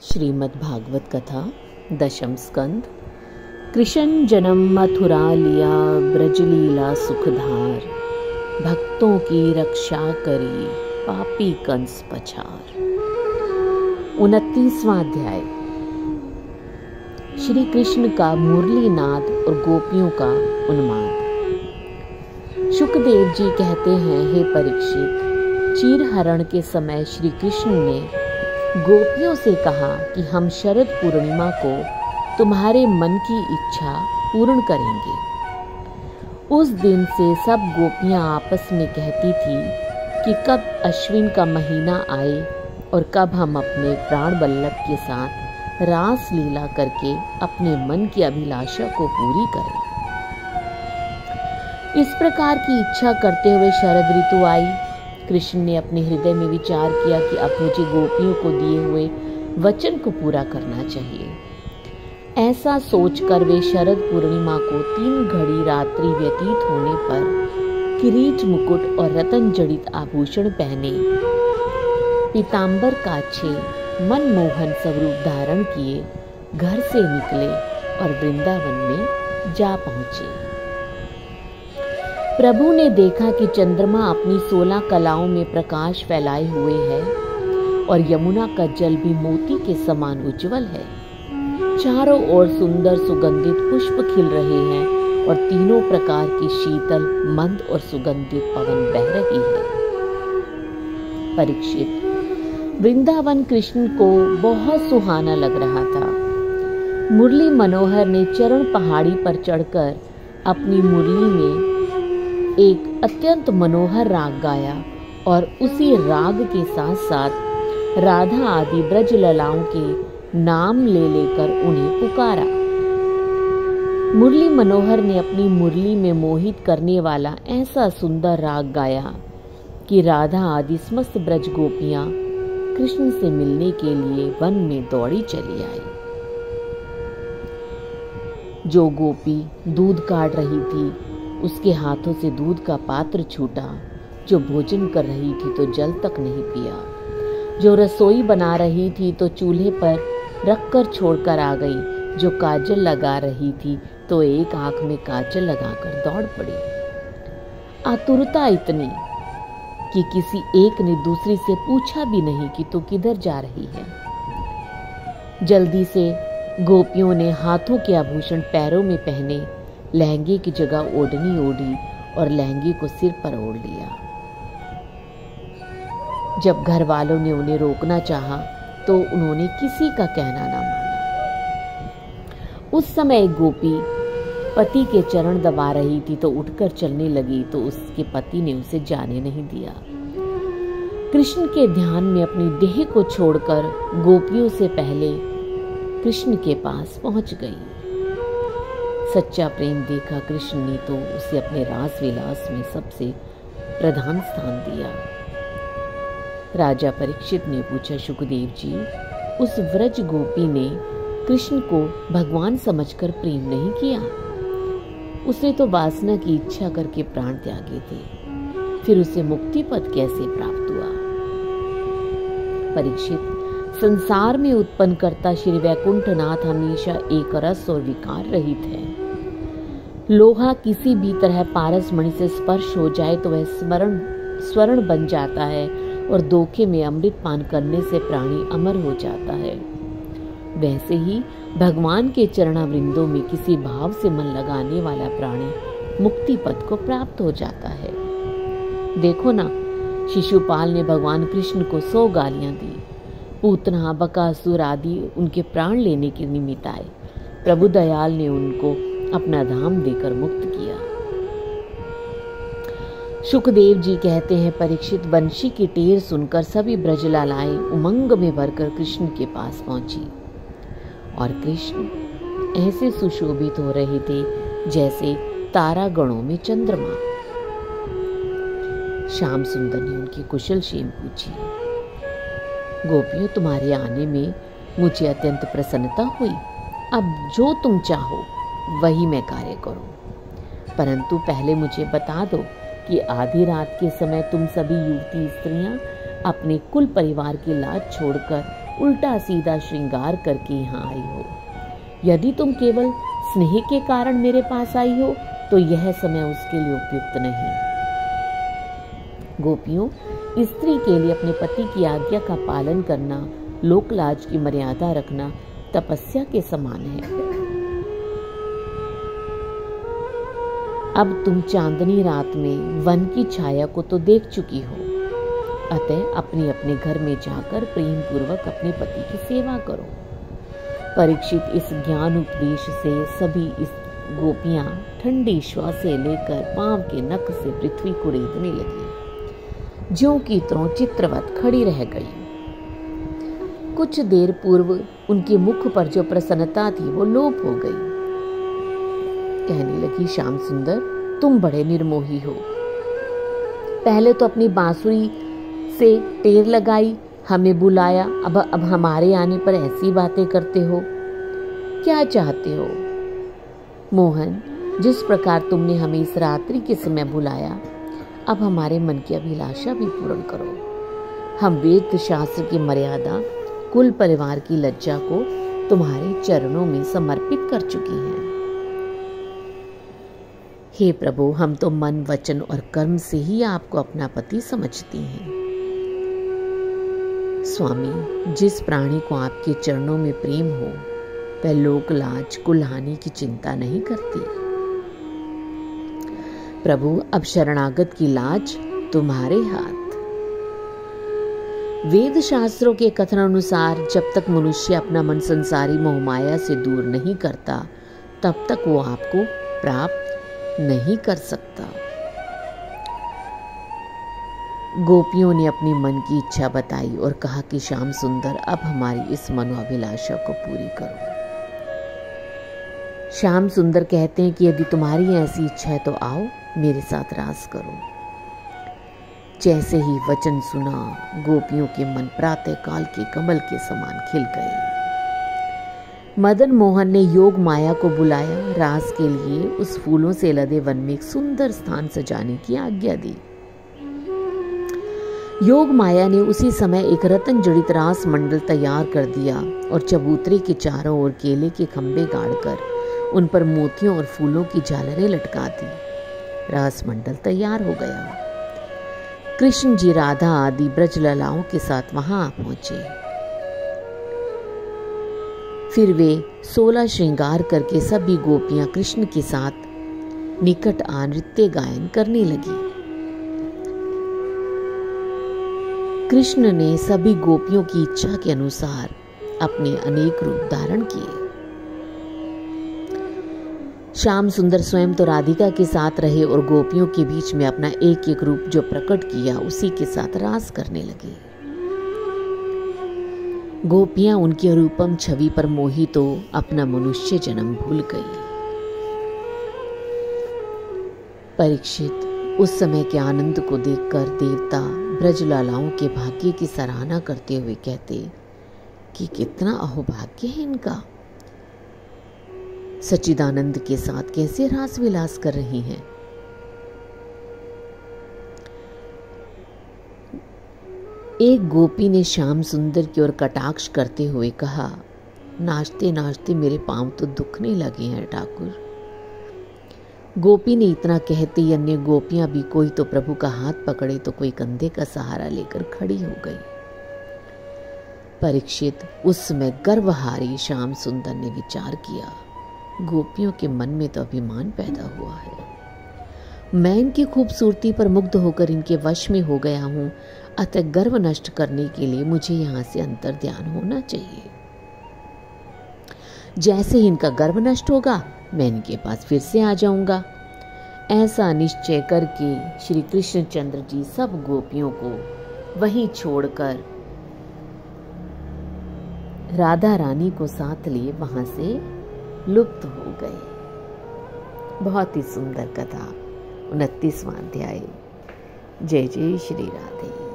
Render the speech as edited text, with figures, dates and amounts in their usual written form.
श्रीमद्भागवत कथा दशम स्कंद। कृष्ण जन्म मथुरा लिया, ब्रजलीला सुखधार, भक्तों की रक्षा करी, पापी कंस पछार। 29वां अध्याय। श्री कृष्ण का मुरली नाद और गोपियों का उन्माद। शुकदेव जी कहते हैं, हे परीक्षित, चीरहरण के समय श्री कृष्ण ने गोपियों से कहा कि हम शरद पूर्णिमा को तुम्हारे मन की इच्छा पूर्ण करेंगे। उस दिन से सब गोपियां आपस में कहती थी कि कब अश्विन का महीना आए और कब हम अपने प्राण वल्लभ के साथ रास लीला करके अपने मन की अभिलाषा को पूरी करें। इस प्रकार की इच्छा करते हुए शरद ऋतु आई। कृष्ण ने अपने हृदय में विचार किया कि अब मुझे गोपियों को दिए हुए वचन को पूरा करना चाहिए। ऐसा सोचकर वे शरद पूर्णिमा को 3 घड़ी रात्रि व्यतीत होने पर किरीट मुकुट और रतन जड़ित आभूषण पहने, पीतांबर काछे, मनमोहन स्वरूप धारण किए घर से निकले और वृंदावन में जा पहुंचे। प्रभु ने देखा कि चंद्रमा अपनी 16 कलाओं में प्रकाश फैलाए हुए है और यमुना का जल भी मोती के समान उज्जवल है। चारों ओर सुंदर सुगंधित पुष्प खिल रहे हैं और तीनों प्रकार की शीतल, मंद और सुगंधित पवन बह रही है। परीक्षित, वृंदावन कृष्ण को बहुत सुहाना लग रहा था। मुरली मनोहर ने चरण पहाड़ी पर चढ़कर अपनी मुरली में एक अत्यंत मनोहर राग गाया और उसी राग के साथ साथ राधा आदि ब्रज ललाओं के नाम ले लेकर उन्हें पुकारा। मुरली मनोहर ने अपनी मुरली में मोहित करने वाला ऐसा सुंदर राग गाया कि राधा आदि समस्त ब्रज गोपियां कृष्ण से मिलने के लिए वन में दौड़ी चली आई। जो गोपी दूध काट रही थी उसके हाथों से दूध का पात्र छूटा। जो भोजन कर रही थी तो जल तक नहीं पिया। जो रसोई बना रही थी तो चूल्हे पर रखकर छोड़कर आ गई। जो काजल लगा रही थी तो एक आंख में काजल लगाकर दौड़ पड़ी। आतुरता इतनी कि किसी एक ने दूसरी से पूछा भी नहीं कि तू किधर जा रही है। जल्दी से गोपियों ने हाथों के आभूषण पैरों में पहने, लहंगे की जगह ओढ़नी ओढ़ी और लहंगे को सिर पर ओढ़ लिया। जब घर वालों ने उन्हें रोकना चाहा तो उन्होंने किसी का कहना ना माना। उस समय एक गोपी पति के चरण दबा रही थी तो उठकर चलने लगी तो उसके पति ने उसे जाने नहीं दिया। कृष्ण के ध्यान में अपनी देह को छोड़कर गोपियों से पहले कृष्ण के पास पहुंच गई। सच्चा प्रेम देखा कृष्ण ने तो उसे अपने रास विलास में सबसे प्रधान स्थान दिया। राजा परीक्षित ने पूछा, शुकदेव जी, उस व्रज गोपी ने कृष्ण को भगवान समझकर प्रेम नहीं किया। उसने तो वासना की इच्छा करके प्राण त्यागे थे। फिर उसे मुक्ति पद कैसे प्राप्त हुआ? परीक्षित, संसार में उत्पन्न करता श्री वैकुंठनाथ हमेशा एक रस और विकार रहित है। लोहा किसी भी तरह पारस मणि से स्पर्श हो जाए तो वह स्वर्ण बन जाता है और धोखे में अमृत पान करने से प्राणी अमर हो जाता है। वैसे ही भगवान के चरणावृंदों में किसी भाव से मन लगाने वाला प्राणी मुक्ति पद को प्राप्त हो जाता है। देखो ना, शिशुपाल ने भगवान कृष्ण को 100 गालियां दी। पूतना, बकासुर आदि उनके प्राण लेने के निमित्त आए। प्रभु दयाल ने उनको अपना धाम देकर मुक्त किया। शुकदेव जी कहते हैं, परीक्षित, बंशी की टेर सुनकर सभी ब्रजलालाएं उमंग में भरकर कृष्ण के पास पहुंची और कृष्ण ऐसे सुशोभित हो रहे थे जैसे तारागणों में चंद्रमा। श्याम सुंदर ने उनकी कुशल क्षेम पूछी। गोपियों, तुम्हारे आने में मुझे अत्यंत प्रसन्नता हुई। अब जो तुम चाहो वही मैं कार्य करूं, परंतु पहले मुझे बता दो कि आधी रात के समय तुम सभी युवती स्त्रियां अपने कुल परिवार की लाज छोड़कर उल्टा सीधा श्रृंगार करके यहाँ आई हो। यदि तुम केवल स्नेह के कारण मेरे पास आई हो तो यह समय उसके लिए उपयुक्त नहीं। गोपियों, स्त्री के लिए अपने पति की आज्ञा का पालन करना, लोकलाज की मर्यादा रखना तपस्या के समान है। अब तुम चांदनी रात में वन की छाया को तो देख चुकी हो, अतः अपने अपने घर में जाकर प्रेम पूर्वक अपने पति की सेवा करो। परीक्षित, इस ज्ञान उपदेश से सभी इस गोपियां ठंडी श्वास से लेकर पांव के नख से पृथ्वी को रेतने लगी, ज्यों की त्यों चित्रवत खड़ी रह गई। कुछ देर पूर्व उनके मुख पर जो प्रसन्नता थी वो लोप हो गई। कहने लगी, श्याम सुंदर, तुम बड़े निर्मोही हो। पहले तो अपनी बांसुरी से टेर लगाई, हमें बुलाया, अब हमारे आने पर ऐसी बातें करते हो। क्या चाहते हो? मोहन, जिस प्रकार तुमने हमें इस रात्रि के समय बुलाया, अब हमारे मन की अभिलाषा भी पूर्ण करो। हम वेद शास्त्र की मर्यादा, कुल परिवार की लज्जा को तुम्हारे चरणों में समर्पित कर चुकी हैं। हे प्रभु, हम तो मन, वचन और कर्म से ही आपको अपना पति समझती हैं। स्वामी, जिस प्राणी को आपके चरणों में प्रेम हो वह लोक लाज, कुल्हानी की चिंता नहीं करती। प्रभु, अब शरणागत की लाज तुम्हारे हाथ। वेद शास्त्रों के कथन अनुसार जब तक मनुष्य अपना मन संसारी मोहमाया से दूर नहीं करता तब तक वो आपको प्राप्त नहीं कर सकता। गोपियों ने अपनी मन की इच्छा बताई और कहा कि श्याम सुंदर, अब हमारी इस मनोअभिलाषा को पूरी करो। श्याम सुंदर कहते हैं कि यदि तुम्हारी ऐसी इच्छा है तो आओ, मेरे साथ रास करो। जैसे ही वचन सुना, गोपियों के मन प्रातः काल के कमल के समान खिल गए। मदन मोहन ने योग माया को बुलाया, रास के लिए उस फूलों से लदे वन में एक सुंदर स्थान सजाने की आज्ञा दी। योग माया ने उसी समय एक रतन जड़ित रास मंडल तैयार कर दिया और चबूतरे के चारों ओर केले के खंभे गाड़कर उन पर मोतियों और फूलों की झालरें लटका दी। रास मंडल तैयार हो गया। कृष्ण जी राधा आदि ब्रज ललाओं के साथ वहां पहुंचे। फिर वे 16 श्रृंगार करके सभी गोपियां कृष्ण के साथ निकट आ नृत्य गायन करने लगी। कृष्ण ने सभी गोपियों की इच्छा के अनुसार अपने अनेक रूप धारण किए। श्याम सुंदर स्वयं तो राधिका के साथ रहे और गोपियों के बीच में अपना एक एक रूप जो प्रकट किया उसी के साथ रास करने लगे। गोपियां उनकी रूपम छवि पर मोहित तो अपना मनुष्य जन्म भूल गई। परीक्षित, उस समय के आनंद को देखकर देवता ब्रजलालाओं के भाग्य की सराहना करते हुए कहते कि कितना अहोभाग्य है इनका, सच्चिदानंद के साथ कैसे रास विलास कर रही हैं। एक गोपी ने श्याम सुंदर की ओर कटाक्ष करते हुए कहा, नाचते नाचते मेरे पांव तो दुखने लगे हैं ठाकुर। गोपी ने इतना कहते ही अन्य गोपियां भी कोई तो प्रभु का हाथ पकड़े तो कोई कंधे का सहारा लेकर खड़ी हो गई। परीक्षित, उस समय गर्वहारी श्याम सुंदर ने विचार किया, गोपियों के मन में तो अभिमान पैदा हुआ है। मैं इनकी खूबसूरती पर मुग्ध होकर इनके वश में हो गया हूं, अतः गर्व नष्ट करने के लिए मुझे यहां से अंतर ध्यान होना चाहिए। जैसे ही इनका गर्व नष्ट होगा मैं इनके पास फिर से आ जाऊंगा। ऐसा निश्चय करके श्री कृष्णचंद्र जी सब गोपियों को वहीं छोड़कर राधा रानी को साथ लिए वहां से लुप्त हो गए। बहुत ही सुंदर कथा। 29वां अध्याय। जय जय श्री राधे।